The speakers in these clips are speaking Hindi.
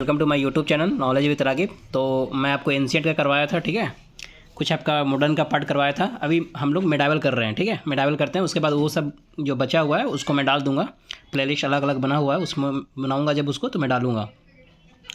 Welcome to my YouTube channel knowledge with Ragib. तो मैं आपको एंशिएंट का करवाया था, ठीक है। कुछ आपका मॉडर्न का पार्ट करवाया था। अभी हम लोग मेडावल कर रहे हैं, ठीक है। मेडावल करते हैं, उसके बाद वो सब जो बचा हुआ है उसको मैं डाल दूंगा। प्लेलिस्ट अलग अलग बना हुआ है, उसमें बनाऊंगा जब उसको तो मैं डालूंगा।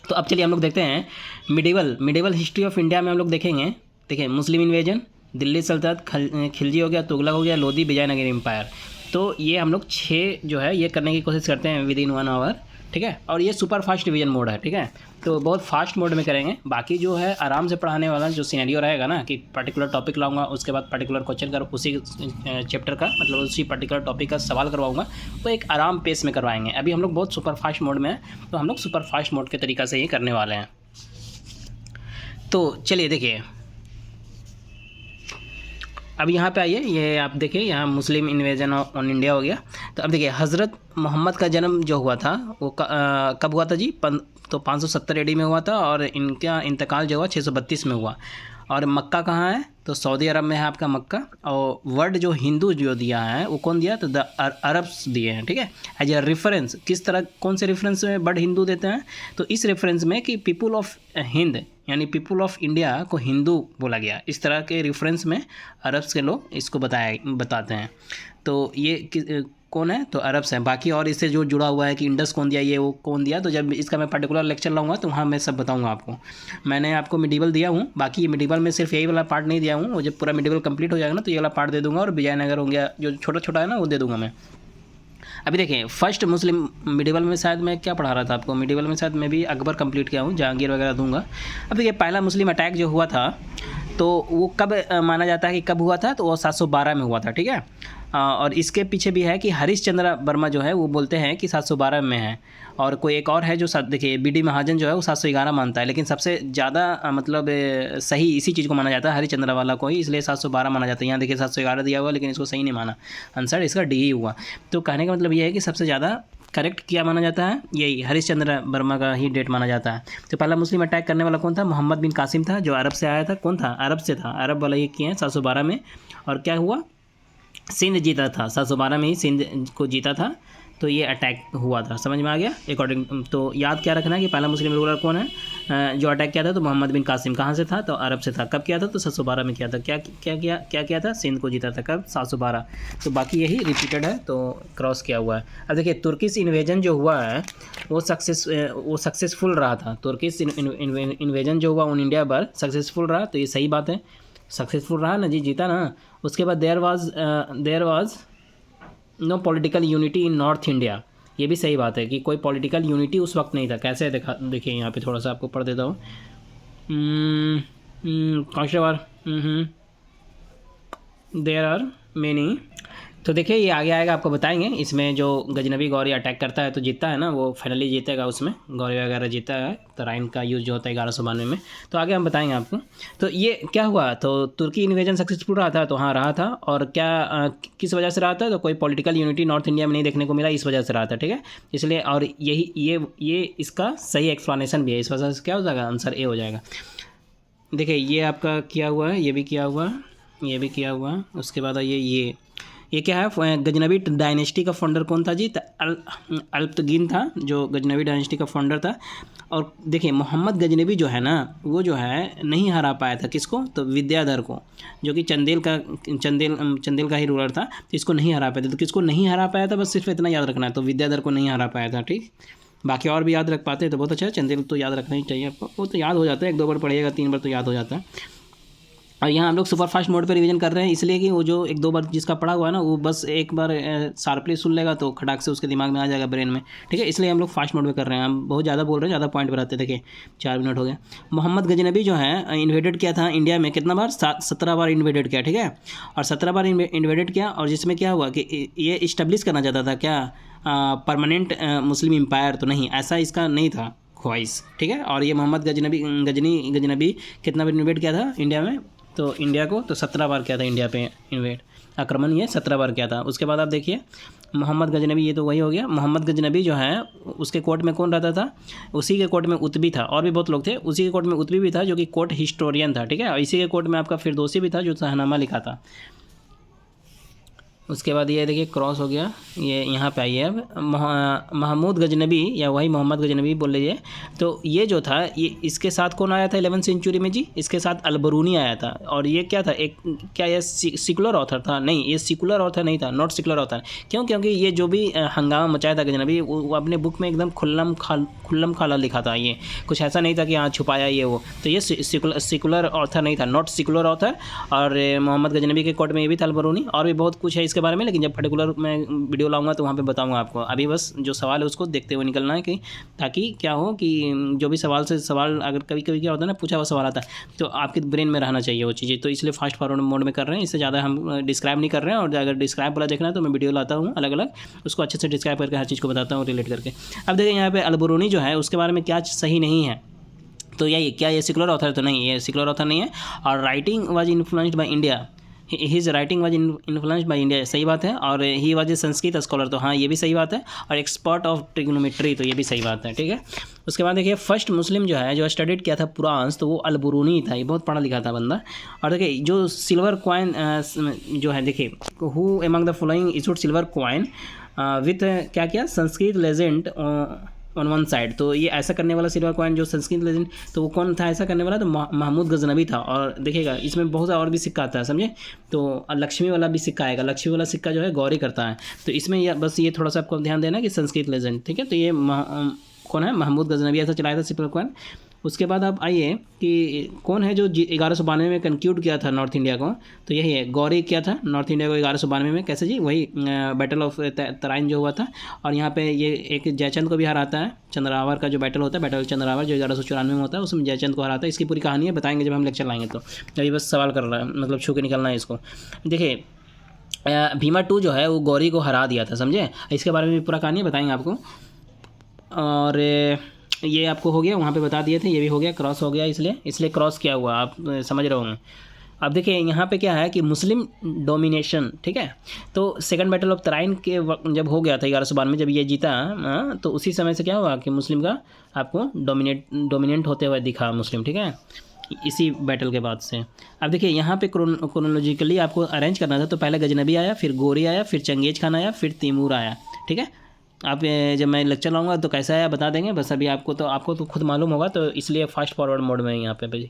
तो अब चलिए हम लोग देखते हैं मिडिवल हिस्ट्री ऑफ इंडिया में हम लोग देखेंगे। देखिए, मुस्लिम इन्वेजन, दिल्ली सल्तनत, खिलजी हो गया, तुगलक हो गया, लोधी, विजयनगर एम्पायर। तो ये हम लोग 6 जो है ये करने की कोशिश करते हैं विद इन 1 आवर, ठीक है। और ये सुपर फास्ट डिवीजन मोड है, ठीक है। तो बहुत फास्ट मोड में करेंगे। बाकी जो है आराम से पढ़ाने वाला जो सिनेरियो रहेगा ना, कि पर्टिकुलर टॉपिक लाऊंगा, उसके बाद पर्टिकुलर क्वेश्चन कर उसी चैप्टर का, मतलब उसी पर्टिकुलर टॉपिक का सवाल करवाऊंगा, तो एक आराम पेस में करवाएंगे। अभी हम लोग बहुत सुपर फास्ट मोड में हैं, तो हम लोग सुपर फास्ट मोड के तरीक़ा से ही करने वाले हैं। तो चलिए देखिए, अब यहाँ पे आइए, ये आप देखिए, यहाँ मुस्लिम इन्वेजन ऑन इंडिया हो गया। तो अब देखिए, हज़रत मोहम्मद का जन्म जो हुआ था वो कब हुआ था जी? तो 570 AD में हुआ था, और इनका इंतकाल जो हुआ 632 में हुआ। और मक्का कहाँ है? तो सऊदी अरब में है आपका मक्का। और वर्ड जो हिंदू जो दिया है वो कौन दिया? तो द अरब्स दिए हैं, ठीक है। एज ए रेफरेंस, किस तरह, कौन से रेफरेंस में वर्ड हिंदू देते हैं? तो इस रेफरेंस में कि पीपुल ऑफ हिंद यानी पीपुल ऑफ इंडिया को हिंदू बोला गया। इस तरह के रेफरेंस में अरब्स के लोग इसको बताते हैं। तो ये कौन है? तो अरब्स हैं। बाकी और इससे जो जुड़ा हुआ है कि इंडस कौन दिया, ये वो कौन दिया, तो जब इसका मैं पर्टिकुलर लेक्चर लाऊंगा तो वहाँ मैं सब बताऊंगा आपको। मैंने आपको मिडिवल दिया हूँ, बाकी ये मिडिवल में सिर्फ यही वाला पार्ट नहीं दिया हूँ। वो जब पूरा मिडिवल कंप्लीट हो जाएगा ना, तो ये वाला पार्ट दे दूँगा। और विजयनगर हो गया जो छोटा छोटा है ना, वो दे दूँगा मैं। अभी देखें, फर्स्ट मुस्लिम मिडिवल में शायद मैं क्या पढ़ा रहा था आपको? मिडिवल में शायद मैं भी अकबर कंप्लीट किया हूँ, जहांगीर वगैरह दूंगा। अब देखिए, पहला मुस्लिम अटैक जो हुआ था तो वो कब माना जाता है कि कब हुआ था? तो वो 712 में हुआ था, ठीक है। और इसके पीछे भी है कि हरीशचंद्र वर्मा जो है वो बोलते हैं कि 712 में है। और कोई एक और है जो देखिए, BD महाजन जो है वो 711 मानता है, लेकिन सबसे ज़्यादा मतलब सही इसी चीज़ को माना जाता है, हरिश्चंद्र वाला को ही, इसलिए 712 माना जाता है। यहाँ देखिए 711 दिया हुआ, लेकिन इसको सही नहीं माना, आंसर इसका D ही हुआ। तो कहने का मतलब ये है कि सबसे ज़्यादा करेक्ट क्या माना जाता है? यही हरिश्चंद्र वर्मा का ही डेट माना जाता है। तो पहला मुस्लिम अटैक करने वाला कौन था? मोहम्मद बिन कासिम था, जो अरब से आया था। कौन था? अरब से था, अरब वाला ये किए हैं 712 में। और क्या हुआ? सिंध जीता था, 712 में ही सिंध को जीता था। तो ये अटैक हुआ था, समझ में आ गया? अकॉर्डिंग तो याद क्या रखना है कि पहला मुस्लिम रूलर कौन है जो अटैक किया था? तो मोहम्मद बिन कासिम। कहाँ से था? तो अरब से था। कब किया था? तो 712 में किया था। क्या किया था? सिंध को जीता था। कब? 712। तो बाकी यही रिपीटेड है, तो क्रॉस किया हुआ है। अब देखिए, तुर्किश इन्वेजन जो हुआ है वो सक्सेसफुल रहा था। तुर्किश इन्वेजन जो हुआ उन इंडिया पर सक्सेसफुल रहा, तो ये सही बात है। सक्सेसफुल रहा ना जी, जीता ना। उसके बाद there was no political unity in North India. ये भी सही बात है कि कोई पॉलिटिकल यूनिटी उस वक्त नहीं था। कैसे देखिए यहाँ पे थोड़ा सा आपको पढ़ देता हूँ। There are many. तो देखिए, ये आगे आएगा, आपको बताएंगे। इसमें जो गजनबी गौरी अटैक करता है तो जीतता है ना, वो फाइनली जीतेगा उसमें, गौरी वगैरह जीता है। तो राइन का यूज़ जो होता है 1192 में। तो आगे हम बताएंगे आपको। तो ये क्या हुआ? तो तुर्की इन्वेजन सक्सेसफुल रहा था, तो हाँ रहा था। और क्या किस वजह से रहा था? तो कोई पॉलिटिकल यूनिटी नॉर्थ इंडिया में नहीं देखने को मिला, इस वजह से रहा था, ठीक है। इसलिए, और यही ये इसका सही एक्सप्लेनेशन भी है। इस वजह से क्या हो जाएगा? आंसर A हो जाएगा। देखिए, ये आपका किया हुआ है, ये भी किया हुआ है, ये भी किया हुआ है। उसके बाद ये क्या है? गजनबी डायनेस्टी का फाउंडर कौन था जी? अल्पतगीन था, जो गजनबी डायनेस्टी का फाउंडर था। और देखिए, मोहम्मद गजनबी जो है ना, वो जो है नहीं हरा पाया था किसको? तो विद्याधर को, जो कि चंदेल का ही रूलर था। तो इसको नहीं हरा पाया था। तो किसको नहीं हरा पाया था? बस सिर्फ इतना याद रखना है। तो विद्याधर को नहीं हरा पाया था, ठीक। बाकी और भी याद रख पाते हैं तो बहुत अच्छा है। चंदेल तो याद रखना ही चाहिए आपको, वो तो याद हो जाता है, 1-2 बार पढ़िएगा, 3 बार तो याद हो जाता है। और यहाँ हम लोग सुपर फास्ट मोड पे रिवीजन कर रहे हैं, इसलिए कि वो जो 1-2 बार जिसका पढ़ा हुआ है ना, वो बस एक बार शार्पली सुन लेगा तो खटाक से उसके दिमाग में आ जाएगा, ब्रेन में, ठीक है। इसलिए हम लोग फास्ट मोड पे कर रहे हैं। हम बहुत ज़्यादा बोल रहे हैं, ज़्यादा पॉइंट पर आते हैं। देखिए, 4 मिनट हो गए। मोहम्मद गजनबी जो है इन्वेडेड किया था इंडिया में, कितना बार? 17 बार इन्वेडेड किया, ठीक है। और 17 बार इन्वेडेड किया, और जिसमें क्या हुआ कि ये इस्टेब्लिश करना चाहता था क्या परमानेंट मुस्लिम एम्पायर? तो नहीं, ऐसा इसका नहीं था ख्वाहिश, ठीक है। और ये मोहम्मद गजनबी कितना बार इन्वेड किया था इंडिया में? तो इंडिया को तो 17 बार किया था इंडिया पे इन्वेड, आक्रमण ये 17 बार किया था। उसके बाद आप देखिए, मोहम्मद गजनबी, ये तो वही हो गया। मोहम्मद गजनबी जो है उसके कोर्ट में कौन रहता था? उसी के कोर्ट में उतबी था, और भी बहुत लोग थे। उसी के कोर्ट में उतबी भी था, जो कि कोर्ट हिस्टोरियन था, ठीक है। और इसी के कोर्ट में आपका फिरदौसी भी था, जो शाहनामा लिखा था। उसके बाद ये देखिए क्रॉस हो गया, ये यहाँ पे आइए अब महमूद गजनबी या वही मोहम्मद गजनबी बोल लीजिए। तो ये जो था ये इसके साथ कौन आया था 11वीं सेंचुरी में जी? इसके साथ अलबरूनी आया था। और ये क्या था, एक क्या ये सिकुलर ऑथर था? नहीं, ये सिकुलर ऑथर नहीं था, नॉट सिकुलर ऑथर। क्यों? क्योंकि ये जो भी हंगामा मचाया था गजनबी, वो अपने बुक में एकदम खुल्लम खाला लिखा था। ये कुछ ऐसा नहीं था कि हाँ छुपाया ये वो। तो ये सिकुलर ऑथर नहीं था, नॉट सिकुलर ऑथर। और मोहम्मद गजनबी के कोर्ट में ये भी था अलबरूनी, और भी बहुत कुछ है इसके बारे में, लेकिन जब पर्टिकुलर मैं वीडियो लाऊंगा तो वहाँ पे बताऊंगा आपको। अभी बस जो सवाल है उसको देखते हुए निकलना है, कि ताकि क्या हो कि जो भी सवाल अगर कभी कभी क्या होता है ना, पूछा हुआ सवाल आता है तो आपके ब्रेन में रहना चाहिए वो चीज़ें। तो इसलिए फास्ट फॉरवर्ड मोड में कर रहे हैं, इससे ज़्यादा हम डिस्क्राइब नहीं कर रहे हैं। और अगर डिस्क्राइब वाला देखना है तो मैं वीडियो लाता हूँ अलग अलग, उसको अच्छे से डिस्क्राइब करके हर चीज़ को बताता हूँ रिलेट करके। अब देखिए यहाँ पे अलबरूनी जो है उसके बारे में क्या सही नहीं है। तो यही क्या ये सिकुलर ऑथर? तो नहीं, ये सिकुलर ऑथर नहीं है। और writing was influenced by India, his writing was influenced by India, सही बात है। और he was a Sanskrit scholar, तो हाँ ये भी सही बात है। और एक्सपर्ट ऑफ ट्रिग्नोमेट्री, तो ये भी सही बात है, ठीक है। उसके बाद देखिए फर्स्ट मुस्लिम जो है जो स्टडीड किया था पुराण, तो वो अलबरूनी था। ये बहुत पढ़ा लिखा था बंदा। और देखिए जो सिल्वर कॉइन जो है, देखिए who among the following issued silver coin with क्या क्या Sanskrit legend on one side. तो ये ऐसा करने वाला सिल्वर कॉइन जो संस्कृत लेजेंड, तो वो कौन था ऐसा करने वाला? तो महमूद गजनबी था। और देखिएगा इसमें बहुत और भी सिक्का आता है, समझे। तो लक्ष्मी वाला भी सिक्का आएगा, लक्ष्मी वाला सिक्का जो है गौरी करता है। तो इसमें बस ये थोड़ा सा आपको ध्यान देना कि संस्कृत लेजेंड, ठीक है। तो ये कौन है? महमूद गजनबी ऐसा चलाया था सिल्वर कॉइन। उसके बाद आप आइए कि कौन है जो 1192 में कंक्लूड किया था नॉर्थ इंडिया को? तो यही है, गौरी किया था नॉर्थ इंडिया को 1192 में। कैसे जी? वही बैटल ऑफ तराइन जो हुआ था। और यहाँ पे ये एक जयचंद को भी हराता है। चंद्रावर का जो बैटल होता है, बैटल ऑफ चंद्रावर जो 1194 में होता है, उसमें जयचंद को हराता है। इसकी पूरी कहानी है, बताएंगे जब हम लेक्चर लाएंगे। तो अभी बस सवाल कर रहा है, मतलब छू के निकलना है इसको। देखिए भीमा 2 जो है वो गौरी को हरा दिया था, समझे। इसके बारे में भी पूरा कहानी बताएंगे आपको। और ये आपको हो गया, वहाँ पे बता दिए थे, ये भी हो गया, क्रॉस हो गया, इसलिए क्रॉस किया हुआ, आप समझ रहे होंगे। अब देखिए यहाँ पे क्या है कि मुस्लिम डोमिनेशन, ठीक है। तो सेकंड बैटल ऑफ तराइन के वक्त जब हो गया था 1192 में, जब ये जीता, तो उसी समय से क्या हुआ कि मुस्लिम का आपको डोमिनेंट होते हुए दिखा मुस्लिम, ठीक है, इसी बैटल के बाद से। अब देखिए यहाँ पे क्रोनोलॉजिकली आपको अरेंज करना था। तो पहले गजनबी आया, फिर गोरी आया, फिर चंगेज खान आया, फिर तैमूर आया, ठीक है। आप जब मैं लेक्चर लाऊंगा तो कैसा आया बता देंगे। बस अभी आपको तो खुद मालूम होगा, तो इसलिए फास्ट फॉरवर्ड मोड में यहाँ पे भाई।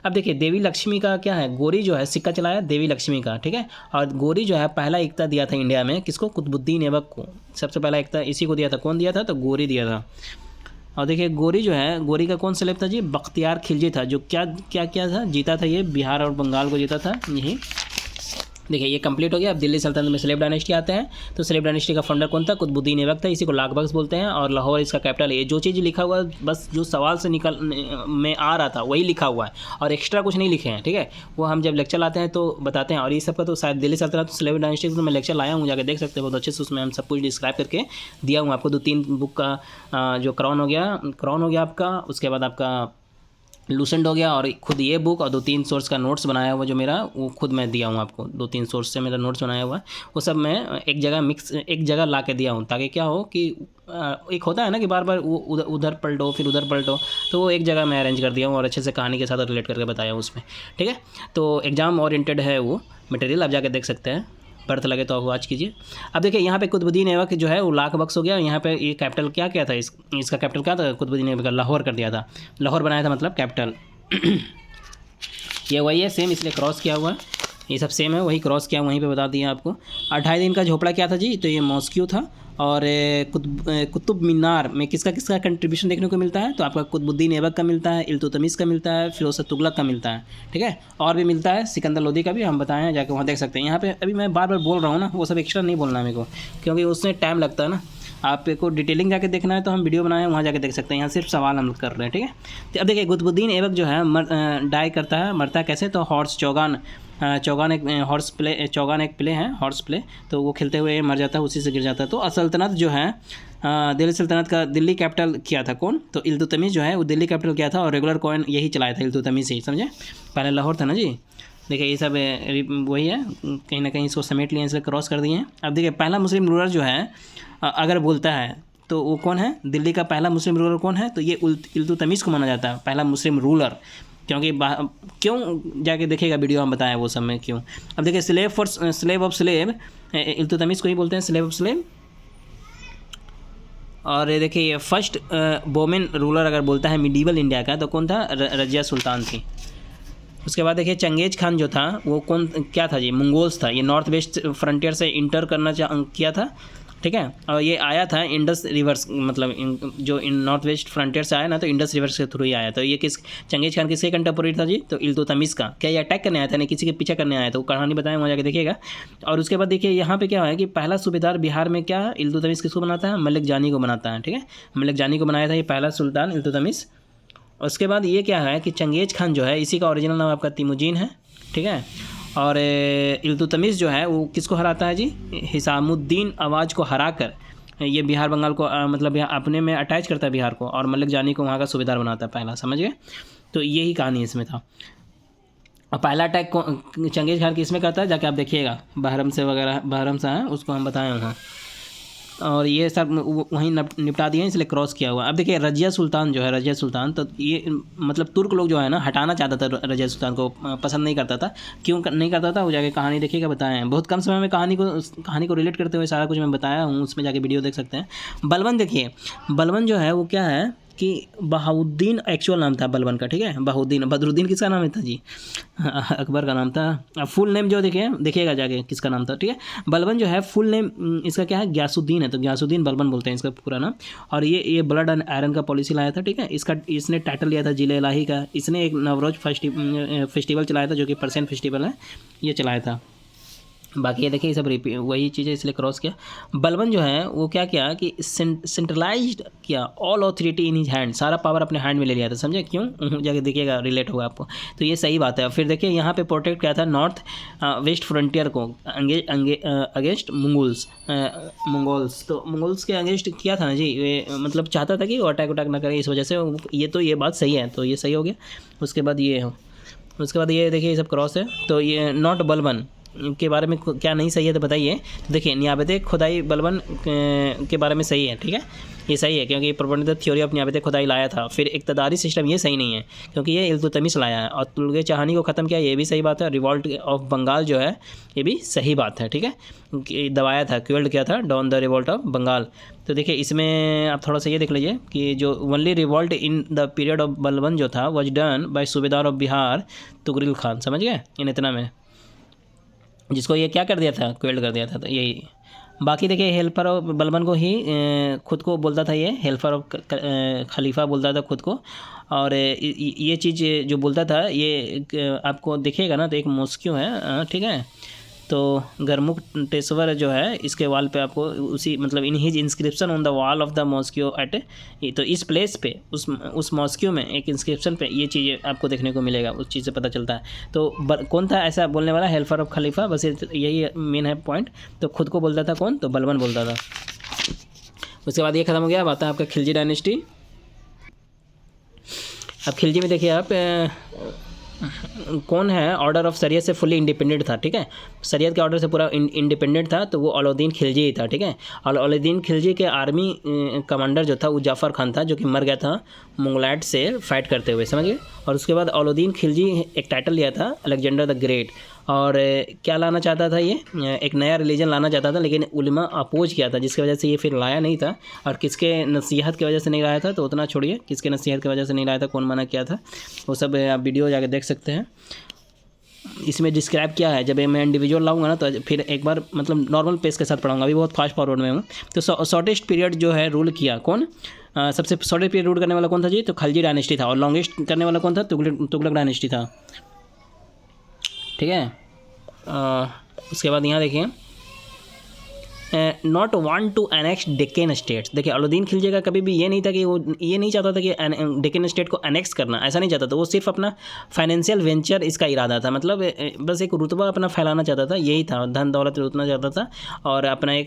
अब देखिए देवी लक्ष्मी का क्या है, गोरी जो है सिक्का चलाया देवी लक्ष्मी का, ठीक है। और गोरी जो है पहला इक्ता दिया था इंडिया में, किसको? कुतुबुद्दीन ऐबक को। सबसे पहला इक्ता इसी को दिया था। कौन दिया था? तो गोरी दिया था। और देखिए गोरी जो है, गोरी का कौन स्लेब था जी? बख्तियार खिलजी था, जो क्या था, जीता था ये बिहार और बंगाल को जीता था। यही देखिए ये कंप्लीट हो गया। अब दिल्ली सल्तनत में स्लेब डायनेस्टी आते हैं। तो स्लेब डायनेस्टी का फाउंडर कौन था? कुतुबुद्दीन ऐबक था। इसी को लाख बख्श बोलते हैं। और लाहौर इसका कैपिटल है। ये जो चीज़ लिखा हुआ है बस जो सवाल से निकल में आ रहा था वही लिखा हुआ है, और एक्स्ट्रा कुछ नहीं लिखे हैं, ठीक है। वो हम जब लेक्चर लाते हैं तो बताते हैं। और ये सब का तो शायद दिल्ली सल्तनत स्लेब डायनेस्टी तो मैं लेक्चर लाया हूँ, जाकर देख सकते हैं बहुत अच्छे से। उसमें हम सब कुछ डिस्क्राइब करके दिया हूँ आपको। 2-3 बुक का जो क्राउन हो गया आपका, उसके बाद आपका लूसेंट हो गया, और खुद ये बुक, और 2-3 सोर्स का नोट्स बनाया हुआ जो मेरा, वो खुद मैं दिया हूँ आपको। 2-3 सोर्स से मेरा नोट्स बनाया हुआ है, वो सब मैं एक जगह ला के दिया हूँ, ताकि क्या हो कि एक होता है ना कि बार बार वो उधर पलटो फिर उधर पलटो, तो वो एक जगह मैं अरेंज कर दिया हूँ और अच्छे से कहानी के साथ रिलेट करके बताया हूँ उसमें, ठीक है। तो एग्जाम ओरिएंटेड है वो मटेरियल, आप जाके देख सकते हैं। बर्थ लगे तो आप वॉच कीजिए। अब देखिए यहाँ पे कुतुबुद्दीन ऐबक जो है वो लाख बख्श हो गया। यहाँ पे ये कैपिटल क्या था, इसका कैपिटल क्या था? कुतुबुद्दीन ऐबक का लाहौर कर दिया था, लाहौर बनाया था मतलब कैपिटल। ये वही है सेम, इसलिए क्रॉस किया हुआ है। ये सब सेम है, वही क्रॉस किया, वहीं पे बता दिया आपको। 28 दिन का झोपड़ा क्या था जी? तो ये मॉस्क्यू था। और कुतुब मीनार में किसका कंट्रीब्यूशन देखने को मिलता है? तो आपका कुतुबुद्दीन ऐबक का मिलता है, इल्तुतमिश का मिलता है, फिरोज तुगलक का मिलता है, ठीक है। और भी मिलता है, सिकंदर लोदी का भी हम बताए हैं, जाकर वहाँ देख सकते हैं। यहाँ पे अभी मैं बार बार बोल रहा हूँ ना, वो सब एक्स्ट्रा नहीं बोलना है मेरे को, क्योंकि उसमें टाइम लगता है ना। आपको डिटेलिंग जाके देखना है तो हम वीडियो बनाए हैं, वहाँ जाके देख सकते हैं। यहाँ सिर्फ सवाल हम कर रहे हैं, ठीक है। तो अब देखिए कुतुबुद्दीन ऐबक जो है डाई करता है, मरता है कैसे? तो हॉर्स चौगान एक प्ले है, हॉर्स प्ले, तो वो खेलते हुए मर जाता है, उसी से गिर जाता है। तो सल्तनत जो है दिल्ली सल्तनत का दिल्ली कैपिटल किया था कौन? तो इल्तुतमिश जो है वो दिल्ली कैपिटल किया था, और रेगुलर कॉइन यही चलाया था इल्तुतमिश ही, समझे। पहले लाहौर था ना जी। देखिए ये सब वही है, कहीं ना कहीं इसको समेट लिए, इसलिए क्रॉस कर दिए हैं। अब देखिए पहला मुस्लिम रूलर जो है अगर बोलता है तो वो कौन है? दिल्ली का पहला मुस्लिम रूलर कौन है? तो ये इल्तुतमिश को माना जाता है पहला मुस्लिम रूलर। क्योंकि क्यों जाके देखिएगा वीडियो, हम बताएं वो सब में क्यों। अब देखिए स्लेव ऑफ स्लेव, इल्तुतमिश को ही बोलते हैं स्लेव ऑफ स्लेव। और ये देखिए ये फर्स्ट वोमेन रूलर अगर बोलता है मिडीवल इंडिया का तो कौन था, रजिया सुल्तान थी। उसके बाद देखिए चंगेज खान जो था वो क्या था जी, मंगोल्स था। ये नॉर्थ वेस्ट फ्रंटियर से इंटर करना किया था, ठीक है। और ये आया था इंडस रिवर्स, मतलब जो नॉर्थ वेस्ट फ्रंटियर से आया ना तो इंडस रिवर्स के थ्रू ही आया। तो ये चंगेज खान किसके कंटेम्पोरेरी था जी, तो इल्तुतमिश का। क्या ये अटैक करने आया था, नहीं किसी के पीछे करने आया था, वो कहानी बताएं, वहाँ जाके देखिएगा। और उसके बाद देखिए यहाँ पे क्या है कि पहला सूबेदार बिहार में क्या इल्तुतमिश किसको बनाता है, मलिक जानी को बनाता है, ठीक है। मलिक जानी को बनाया था ये पहला सुल्तान इल्तुतमिश। उसके बाद ये क्या है कि चंगेज खान जो है, इसी का ओरिजिनल नाम आपका तिमुजीन है, ठीक है। और इल्तुतमिश जो है वो किसको हराता है जी, हिसामुद्दीन अवाज को हराकर ये बिहार बंगाल को मतलब अपने में अटैच करता है बिहार को, और मलिक जानी को वहाँ का सूबेदार बनाता है पहला, समझ गए। तो यही कहानी इसमें था। और पहला अटैक चंगेज खान किस में करता है, जाके आप देखिएगा, बहरम से वगैरह, बहरम से है उसको हम बताएं वहाँ। और ये सब वहीं निपटा दिए, इसलिए क्रॉस किया हुआ। अब देखिए रजिया सुल्तान जो है, रजिया सुल्तान, तो ये मतलब तुर्क लोग जो है ना हटाना चाहता था, रजिया सुल्तान को पसंद नहीं करता था। क्यों नहीं करता था, वो जाके कहानी देखिएगा, बताएं हैं। बहुत कम समय में कहानी को रिलेट करते हुए सारा कुछ मैं बताया हूँ, उसमें जाके वीडियो देख सकते हैं। बलबन देखिए, बलबन जो है वो क्या है कि बहाउद्दीन एक्चुअल नाम था बलबन का, ठीक है। बहाउद्दीन, बदरुद्दीन किसका नाम था जी, अकबर का नाम था। फुल नेम जो देखिएगा जाके किसका नाम था, ठीक है। बलबन जो है फुल नेम इसका क्या है, गयासुद्दीन है, तो गयासुद्दीन बलबन बोलते हैं इसका पूरा नाम। और ये ब्लड एंड आयरन का पॉलिसी लाया था, ठीक है। इसने टाइटल लिया था जिले इलाही का। इसने एक नवरोज फेस्टिवल चलाया था जो कि परसेंट फेस्टिवल है, ये चलाया था। बाकी ये देखिए सब वही चीज़ें, इसलिए क्रॉस किया। बलबन जो है वो क्या किया कि सेंट्रलाइज्ड किया all authority in his hand, सारा पावर अपने हैंड में ले लिया था, समझे क्यों, जाके देखिएगा, रिलेट होगा आपको। तो ये सही बात है। फिर देखिए यहाँ पे प्रोटेक्ट किया था नॉर्थ वेस्ट फ्रंटियर को अगेंस्ट मंगोल्स। तो मंगोल्स के अगेंस्ट किया था ना जी, ये मतलब चाहता था कि वो अटैक ना करे, इस वजह से ये बात सही है, तो ये सही हो गया। उसके बाद ये देखिए ये सब क्रॉस है। तो ये नॉट बलबन के बारे में क्या नहीं सही है तो बताइए। तो देखिए नियाबत खुदाई बलबन के बारे में सही है, ठीक है, ये सही है क्योंकि प्रोपेगेंडा थ्योरी ऑफ नियाबत खुदाई लाया था। फिर इक़्तिदारी सिस्टम ये सही नहीं है क्योंकि ये इल्तुतमिश लाया है। और तुलगे चहानी को ख़त्म किया, ये भी सही बात है। रिवॉल्ट ऑफ बंगाल जो है ये भी सही बात है, ठीक है, दबाया था, क्वेल्ड किया था down the revolt of Bengal. तो देखिए इसमें आप थोड़ा सा ये देख लीजिए कि जो only revolt in the period of Balban जो था वॉज डन बाय सूबेदार ऑफ बिहार तुगरिल खान, समझ गए, इन इतना में, जिसको ये क्या कर दिया था, क्वेल्ड कर दिया था। तो यही बाकी देखिए हेल्पर ऑफ बलबन को ही खुद को बोलता था, ये हेल्पर ऑफ खलीफा बोलता था खुद को। और ये चीज़ जो बोलता था ये आपको देखिएगा ना तो एक मॉस्क्यू है, ठीक है। तो गरमुक्तेश्वर जो है इसके वाल पे आपको उसी मतलब in his inscription on the wall of the mosque at, तो इस प्लेस पे उस मॉस्क्यू में एक इंस्क्रिप्शन पे ये चीज़ें आपको देखने को मिलेगा, उस चीज़ से पता चलता है। तो कौन था ऐसा बोलने वाला, हेल्पर ऑफ खलीफा, बस यही मेन है पॉइंट। तो खुद को बोलता था कौन, तो बलबन बोलता था। उसके बाद ये ख़त्म हो गया, अब आता है आपका खिलजी डायनेस्टी। अब खिलजी में देखिए आप कौन है, ऑर्डर ऑफ शरीयत से फुली इंडिपेंडेंट था, ठीक है, शरीयत के ऑर्डर से पूरा इंडिपेंडेंट था। तो वो अलाउद्दीन खिलजी ही था, ठीक है। और अलाउद्दीन खिलजी के आर्मी कमांडर जो था वो जाफ़र खान था, जो कि मर गया था मुगलाइट से फाइट करते हुए, समझ गए। और उसके बाद अलाउद्दीन खिलजी एक टाइटल लिया था अलेक्जेंडर द ग्रेट। और क्या लाना चाहता था, ये एक नया रिलीजन लाना चाहता था, लेकिन उलमा अपोज किया था, जिसकी वजह से ये फिर लाया नहीं था। और किसके नसीहत की वजह से नहीं लाया था, तो उतना छोड़िए, किसके नसीहत की वजह से नहीं लाया था, कौन मना किया था, वो सब आप वीडियो जाके देख सकते हैं। इसमें डिस्क्राइब किया है। जब मैं इंडिविजुअल लाऊंगा ना तो फिर एक बार मतलब नॉर्मल पेस के साथ पढ़ाऊंगा, अभी बहुत फास्ट फॉरवर्ड में हूँ। तो शॉर्टेस्ट पीरियड जो है रूल किया कौन, सबसे शॉर्टेस्ट पीरियड रूल करने वाला कौन था जी, तो खिलजी डायनेस्टी था। और लॉन्गेस्ट करने वाला कौन था, तुगलक डायनेस्टी था, ठीक है। उसके बाद यहाँ देखिए not want to annex Deccan states. देखिए अलाउद्दीन खिलजी का कभी भी ये नहीं था कि वो ये नहीं चाहता था कि डेक्कन स्टेट को एनेक्स करना, ऐसा नहीं चाहता था। वो सिर्फ अपना फाइनेंशियल वेंचर इसका इरादा था, मतलब बस एक रुतबा अपना फैलाना चाहता था, यही था, धन दौलत लूटना चाहता था और अपना एक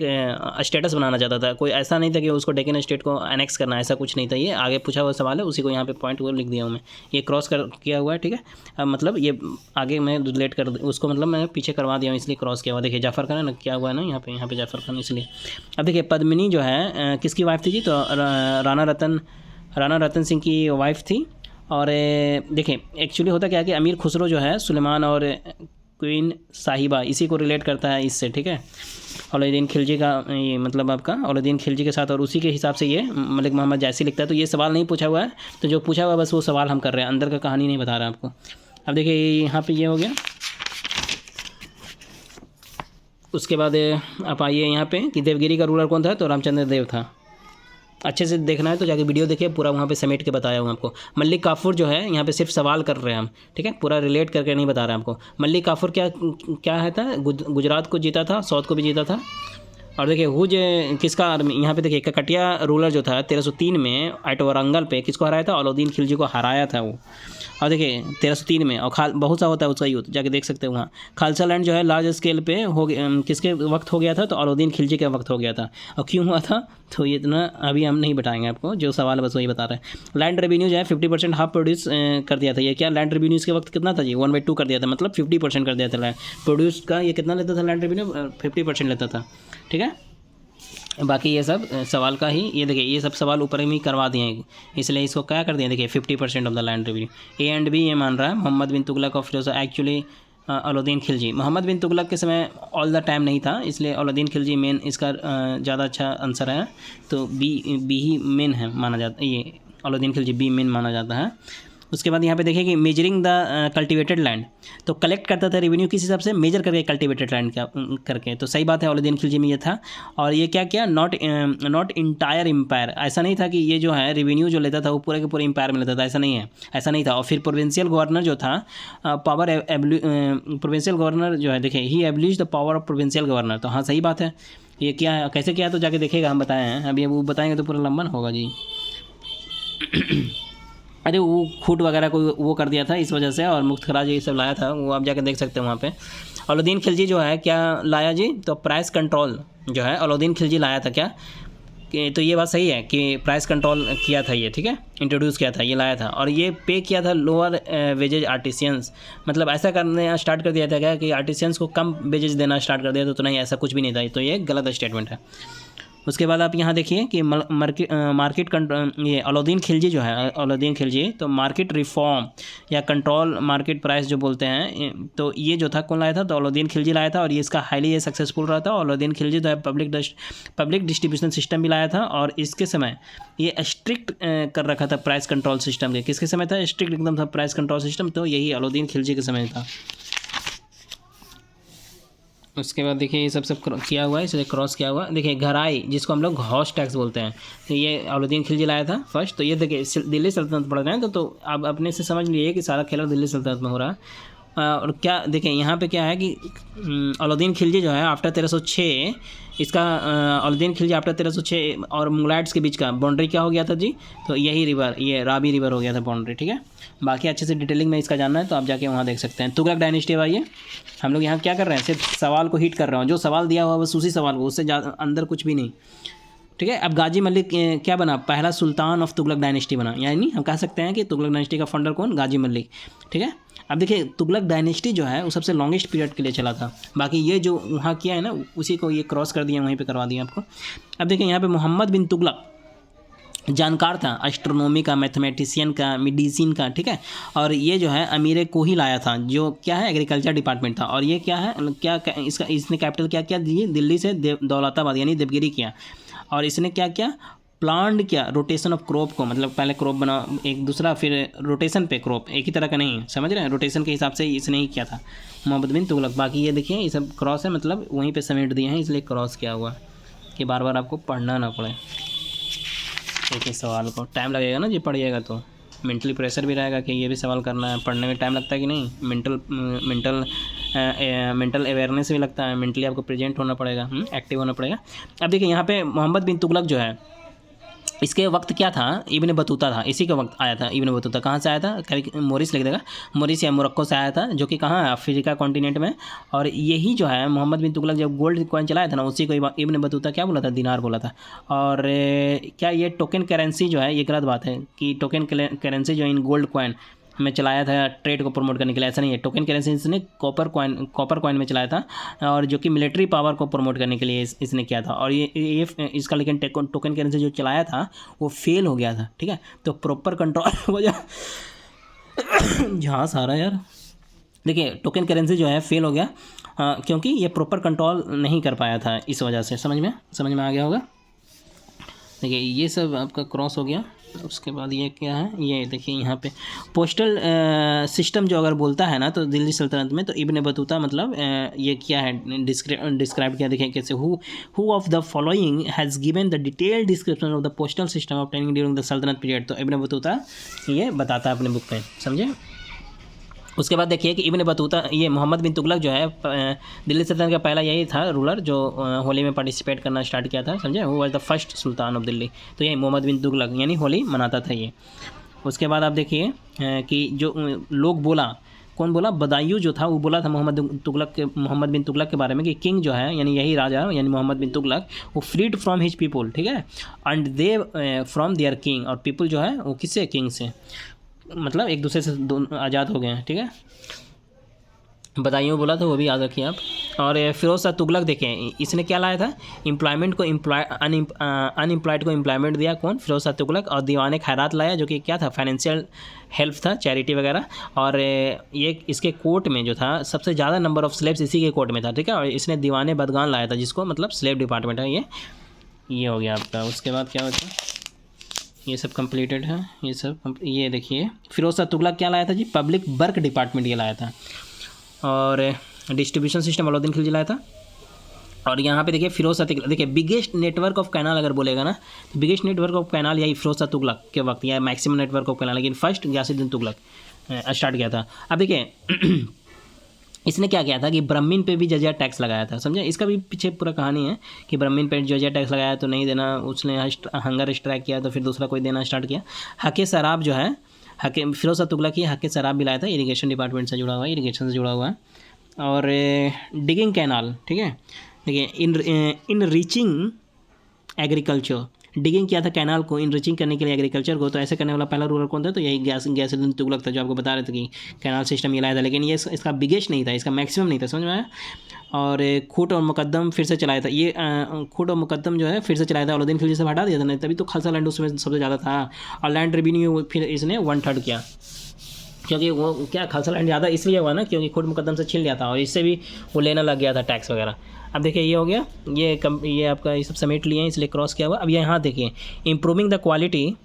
स्टेटस बनाना चाहता था। कोई ऐसा नहीं था कि उसको डेक्कन स्टेट को एनेक्स करना, ऐसा कुछ नहीं था। ये आगे पूछा हुआ सवाल है, उसी को यहाँ पे पॉइंट को लिख दिया हूँ मैं, ये क्रॉस किया हुआ है, ठीक है। अब मतलब ये आगे मैं रिलेट कर उसको, मतलब मैं पीछे करवा दिया हूँ इसलिए क्रॉस किया हुआ। देखिए जाफ़र खान है ना, क्या हुआ है ना यहाँ पे जाफ़र खान, इसलिए। अब देखिए पद्मिनी जो है किसकी वाइफ थी जी, तो राणा रतन सिंह की वाइफ थी। और देखिए एक्चुअली होता क्या है कि अमीर खुसरो जो है सुलेमान और क्वीन साहिबा इसी को रिलेट करता है इससे, ठीक है। औलुद्दीन खिलजी का ये मतलब आपका औलुद्दीन खिलजी के साथ, और उसी के हिसाब से ये मलिक मोहम्मद जायसी लिखता है। तो ये सवाल नहीं पूछा हुआ है, तो जो पूछा हुआ है बस वो सवाल हम कर रहे हैं, अंदर का कहानी नहीं बता रहा आपको। अब देखिए यहाँ पे ये हो गया। उसके बाद आप आइए यहाँ पे कि देवगिरी का रूलर कौन था, तो रामचंद्र देव था। अच्छे से देखना है तो जाके वीडियो देखिए, पूरा वहाँ पे समेट के बताया हूँ आपको। मलिक काफूर जो है यहाँ पे सिर्फ सवाल कर रहे हैं हम, ठीक है, पूरा रिलेट करके नहीं बता रहे हैं आपको। मलिक काफूर क्या है था, गुजरात को जीता था, साउथ को भी जीता था। और देखिए हुज किसका यहाँ पे देखिए ककटिया रूलर जो था 1303 में एट वारंगल पे किसको हराया था, अलाउद्दीन खिलजी को हराया था वो। और देखिए 1303 में, और बहुत सा होता है उसका यूथ, जाके देख सकते हैं वहाँ। खालसा लैंड जो है लार्ज स्केल पे हो किसके वक्त हो गया था, तो अलाउद्दीन खिलजी के वक्त हो गया था। और क्यों हुआ था तो ये इतना अभी हम नहीं बताएंगे आपको, जो सवाल है बस वही बता रहे हैं। लैंड रेवेन्यू जो है 50% हाफ प्रोड्यूस कर दिया था। ये क्या लैंड रेवेन्यू इसके वक्त कितना था जी, 1/2 कर दिया था, मतलब 50% कर दिया था लैंड प्रोड्यूस का। ये कितना लेता था लैंड रेवेन्यू, 50% लेता था, ठीक है। बाकी ये सब सवाल का ही, ये देखिए ये सब सवाल ऊपर में ही करवा दिए हैं, इसलिए इसको क्या कर दिए देखिए 50% of the land revenue. A and B ये मान रहा है मोहम्मद बिन तुगलक ऑफ फिरोज, एक्चुअली अलाउद्दीन खिलजी। मोहम्मद बिन तुगलक के समय ऑल द टाइम नहीं था, इसलिए अलाउद्दीन खिलजी मेन इसका ज़्यादा अच्छा आंसर है। तो बी ही मेन है माना जाता, ये अलाउद्दीन खिलजी बी मेन माना जाता है। उसके बाद यहाँ पे देखिए कि मेजरिंग द कल्टिवेटेड लैंड, तो कलेक्ट करता था रेवेन्यू किस हिसाब से, मेजर करके कल्टिवेटेड लैंड का करके। तो सही बात है, अलाउद्दीन खिलजी में ये था। और ये क्या किया, नॉट इंटायर एम्पायर, ऐसा नहीं था कि ये जो है रेवेन्यू जो लेता था वो पूरे के पूरे एम्पायर में लेता था, ऐसा नहीं है, ऐसा नहीं था। और फिर प्रोविंशियल गवर्नर जो था, प्रोविंशियल गवर्नर जो है देखिए he abolish the power of provincial governor. तो हाँ सही बात है, ये क्या है कैसे किया तो जाके देखेगा, हम बताए हैं, अभी वो बताएंगे तो पूरा लंबा होगा जी। अरे वो खूट वगैरह को वो कर दिया था इस वजह से, और मुफ्त खराज ये सब लाया था, वो आप जाकर देख सकते हैं वहाँ पे। अलाउद्दीन खिलजी जो है क्या लाया जी, तो प्राइस कंट्रोल जो है अलाउद्दीन खिलजी लाया था क्या, कि तो ये बात सही है कि प्राइस कंट्रोल किया था ये, ठीक है, इंट्रोड्यूस किया था, ये लाया था। और ये पे किया था लोअर वेजेज आर्टिसियंस, मतलब ऐसा करने स्टार्ट कर दिया था क्या कि आर्टिसियंस को कम वेजेज देना स्टार्ट कर दिया, तो नहीं ऐसा कुछ भी नहीं था, तो ये गलत स्टेटमेंट है। उसके बाद आप यहाँ देखिए कि मार्केट ये अलाउद्दीन खिलजी जो है, अलाउद्दीन खिलजी तो मार्केट रिफॉर्म या कंट्रोल मार्केट प्राइस जो बोलते हैं, तो ये जो था कौन लाया था, तो अलाउद्दीन खिलजी लाया था। और ये इसका हाईली ये सक्सेसफुल रहा था। अलाउद्दीन खिलजी जो है पब्लिक डिस्ट्रीब्यूशन सिस्टम भी लाया था, और इसके समय ये स्ट्रिक्ट कर रखा था प्राइस कंट्रोल सिस्टम के। किसके समय था स्ट्रिक्ट एकदम था प्राइस कंट्रोल सिस्टम, तो यही अलाउद्दीन खिलजी के समय था। उसके बाद देखिए ये सब किया हुआ है, इसलिए क्रॉस किया हुआ। देखिए घराई जिसको हम लोग हॉर्स टैक्स बोलते हैं, तो ये अलाउद्दीन खिलजी लाया था फर्स्ट। तो ये देखिए दिल्ली सल्तनत पढ़ रहे हैं, तो आप अपने से समझ लीजिए कि सारा खेला दिल्ली सल्तनत में हो रहा है। और क्या देखिए यहाँ पे क्या है कि अलाउद्दीन खिलजी जो है आफ्टर 1306, इसका अलाउद्दीन खिलजी आफ्टर 1306 और मुगलाइट्स के बीच का बाउंड्री क्या हो गया था जी, तो यही रिवर, ये रावी रिवर हो गया था बाउंड्री, ठीक है। बाकी अच्छे से डिटेलिंग में इसका जानना है तो आप जाके वहाँ देख सकते हैं। तुगलक डायनेस्टी आइए, हम लोग यहाँ क्या कर रहे हैं, सिर्फ सवाल को हिट कर रहे हो, जो सवाल दिया हुआ बस उसी सवाल को, उससे ज़्यादा अंदर कुछ भी नहीं, ठीक है। अब गाजी मलिक क्या बना, पहला सुल्तान ऑफ तुगलक डायनेस्टी बना, यानी हम कह सकते हैं कि तुगलक डायनेस्टी का फाउंडर कौन, गाजी मलिक, ठीक है। अब देखिए तुगलक डायनेस्टी जो है वो सबसे लॉन्गेस्ट पीरियड के लिए चला था। बाकी ये जो वहाँ किया है ना, उसी को ये क्रॉस कर दिया, वहीं पे करवा दिया आपको। अब देखिए यहाँ पे मोहम्मद बिन तुगलक जानकार था, एस्ट्रोनॉमी का, मैथमेटिशियन का, मेडिसिन का, ठीक है। और ये जो है अमीर को ही लाया था, जो क्या है एग्रीकल्चर डिपार्टमेंट था। और ये क्या है, क्या इसने कैपिटल क्या किया दिए, दिल्ली से दौलताबाद यानी देवगिरी किया। और इसने क्या किया, प्लांट किया रोटेशन ऑफ क्रॉप को, मतलब पहले क्रॉप बना एक दूसरा, फिर रोटेशन पे क्रॉप, एक ही तरह का नहीं, समझ रहे हैं, रोटेशन के हिसाब से इसने ही किया था मोहम्मद बिन तुगलक। बाकी ये देखिए ये सब क्रॉस है, मतलब वहीं पे समेट दिए हैं, इसलिए क्रॉस किया हुआ कि बार बार आपको पढ़ना ना पड़े एक ही सवाल को। टाइम लगेगा ना जी पढ़िएगा तो, मेंटली प्रेशर भी रहेगा कि ये भी सवाल करना है, पढ़ने में टाइम लगता है कि नहीं, मेंटल अवेयरनेस भी लगता है, मेंटली आपको प्रेजेंट होना पड़ेगा, एक्टिव होना पड़ेगा। अब देखिए यहाँ पे मोहम्मद बिन तुगलक जो है, इसके वक्त क्या था, इब्न बतूता था, इसी के वक्त आया था इब्न बतूता। कहाँ से आया था, कभी मोरिस लिख देगा, मोरिस या मोरक्को से आया था, जो कि कहाँ है, अफ्रीका कॉन्टिनेंट में। और यही जो है मोहम्मद बिन तुगलक जब गोल्ड कॉइन चलाया था ना, उसी को इब्न बतूता क्या बोला था, दिनार बोला था। और क्या ये टोकन करेंसी जो है, ये गलत बात है कि टोकन करेंसी जो इन गोल्ड कॉइन में चलाया था ट्रेड को प्रमोट करने के लिए, ऐसा नहीं है। टोकन करेंसी इसने कॉपर कॉइन में चलाया था, और जो कि मिलिट्री पावर को प्रमोट करने के लिए इसने किया था। और ये इसका लेकिन टोकन करेंसी जो चलाया था वो फेल हो गया था, ठीक है। तो प्रॉपर कंट्रोल हो जाए झांस आ रहा है यार। देखिए टोकन करेंसी जो है फेल हो गया क्योंकि ये प्रॉपर कंट्रोल नहीं कर पाया था, इस वजह से। समझ में आ गया होगा। देखिए ये सब आपका क्रॉस हो गया। उसके बाद ये क्या है, ये देखिए यहाँ पे पोस्टल सिस्टम जो अगर बोलता है ना तो दिल्ली सल्तनत में, तो इब्न बतूता मतलब ये क्या है डिस्क्राइब किया। देखिए कैसे, who of the following has given the detail description of the postal system of training during the सल्तनत पीरियड। तो इब्न बतूता ये बताता है अपने बुक में, समझे। उसके बाद देखिए कि इब्न बतूता, ये मोहम्मद बिन तुगलक जो है दिल्ली सल्तनत का पहला यही था रूलर जो होली में पार्टिसिपेट करना स्टार्ट किया था, समझे। वो was the first sultan of Delhi. तो यही मोहम्मद बिन तुगलक यानी होली मनाता था ये। उसके बाद आप देखिए कि जो लोग बोला, कौन बोला, बदायूं जो था वो बोला था मोहम्मद बिन तुगलक के बारे में कि किंग जो है यानी यही राजा यानी मोहम्मद बिन तुगलक, वो फ्रीड फ्रॉम हिज पीपल, ठीक है, and they from there king. और पीपल जो है वो किससे, किंग से, मतलब एक दूसरे से आज़ाद हो गए हैं, ठीक है। बदायूं बोला तो वो भी याद रखिए आप। और फिरोज शाह तुगलक देखें, इसने क्या लाया था, एम्प्लॉयमेंट को अनएम्प्लॉयड को एम्प्लॉयमेंट दिया, कौन, फिरोज शाह तुगलक। और दीवाने खैरात लाया जो कि क्या था, फाइनेंशियल हेल्प था, चैरिटी वगैरह। और ये इसके कोर्ट में जो था सबसे ज़्यादा नंबर ऑफ स्लेव्स इसी के कोर्ट में था, ठीक है। और इसने दीवाने बदगान लाया था जिसको मतलब स्लेव डिपार्टमेंट है ये हो गया आपका। उसके बाद क्या होता है, ये सब कंप्लीटेड है, ये सब ये देखिए फिरोज शाह तुगलक क्या लाया था जी, पब्लिक वर्क डिपार्टमेंट ये लाया था। और डिस्ट्रीब्यूशन सिस्टम अलाउद्दीन खिलजी लाया था। और यहाँ पे देखिए फिरोज शाह तुगलक, देखिए बिगेस्ट नेटवर्क ऑफ कैनाल अगर बोलेगा ना तो बिगेस्ट नेटवर्क ऑफ कैनाल यही फिरोज शाह तुगलक के वक्त, या मैक्सिमम नेटवर्क ऑफ कैनाल, लेकिन फर्स्ट गयासुद्दीन तुगलक स्टार्ट किया था। अब देखिए इसने क्या किया था कि ब्राह्मण पे भी जजिया टैक्स लगाया था, समझे। इसका भी पीछे पूरा कहानी है कि ब्राह्मण पे जजिया टैक्स लगाया तो नहीं देना, उसने हंगर स्ट्राइक किया तो फिर दूसरा कोई देना स्टार्ट किया। हक़ शराब जो है, फिरोज शाह तुगलक की हक़ शराब भी लाया था, इरीगेशन डिपार्टमेंट से जुड़ा हुआ है, इरीगेशन से जुड़ा हुआ है। और डिगिंग कैनाल, ठीक है, देखिए इन रीचिंग एग्रीकल्चर, डिगिंग किया था कैनाल को इनरिचिंग करने के लिए एग्रीकल्चर को। तो ऐसे करने वाला पहला रूलर कौन था, तो यही गयासुद्दीन तुगलक था, जो आपको बता रहे थे कि कैनाल सिस्टम ये लाया था। लेकिन ये इसका बिगेस्ट नहीं था, इसका मैक्सिमम नहीं था, समझ में आया। और खूट और मुकद्दम फिर से चलाया था, ये खूट और मुकद्दम जो है फिर से चलाया था, अलाउद्दीन खिलजी से हटा दिया था, नहीं तभी तो खालसा लैंड उसमें सबसे ज़्यादा था। और लैंड रेवेन्यू फिर इसने 1/3 किया, क्योंकि वो क्या खालसा लैंड ज़्यादा इसलिए हुआ ना क्योंकि खुद मुकद्दम से छिल गया था और इससे भी वो लेना लग गया था टैक्स वगैरह। अब देखिए ये हो गया, ये आपका ये सब समेट लिए हैं इसलिए क्रॉस किया हुआ। अब यहाँ देखिए इम्प्रूविंग द क्वालिटी,